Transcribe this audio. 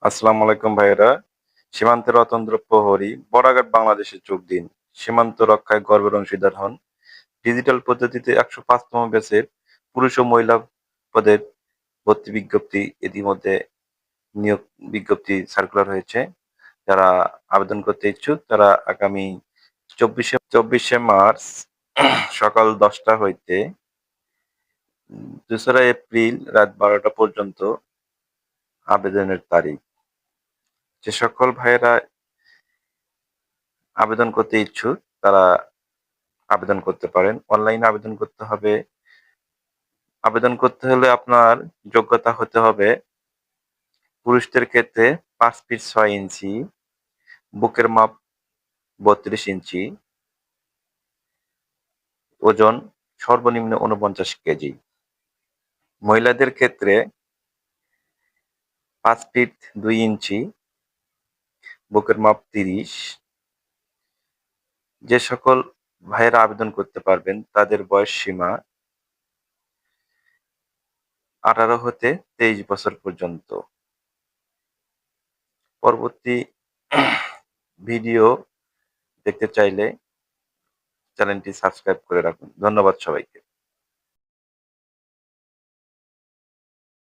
আসসালামু আলাইকুম ভাইয়েরা। সীমান্তের অতন্দ্র প্রহরী, বর্ডার বাংলাদেশে যোগ দিন। সীমান্ত রক্ষায় গর্বের অংশীদার হন। ডিজিটাল পদ্ধতিতে ১০৫তম ব্যাচের পুরুষ ও মহিলা পদের ভর্তি বিজ্ঞপ্তি ইতিমধ্যে নিয়োগ বিজ্ঞপ্তি সার্কুলার হয়েছে। যারা আবেদন করতে ইচ্ছুক তারা আগামী ২৪শে মার্চ সকাল ১০টা হইতে ২রা এপ্রিল রাত ১২টা পর্যন্ত আবেদনের তারিখ। যে সকল ভাইয়েরা আবেদন করতে ইচ্ছুক তারা আবেদন করতে পারেন। অনলাইনে আবেদন করতে হবে। আবেদন করতে হলে আপনার যোগ্যতা হতে হবে পুরুষদের ক্ষেত্রে ৫ ফিট ৬ ইঞ্চি, বুকের মাপ ৩২ ইঞ্চি, ওজন সর্বনিম্ন ৪৯ কেজি। মহিলাদের ক্ষেত্রে ৫ ফিট ২ ইঞ্চি, বুকের মাপ ৩০। যে সকল ভাইয়েরা আবেদন করতে পারবেন তাদের বয়স সীমা ১৮ হতে ২৩ বছর পর্যন্ত। পরবর্তী ভিডিও দেখতে চাইলে চ্যানেলটি সাবস্ক্রাইব করে রাখুন। ধন্যবাদ সবাইকে।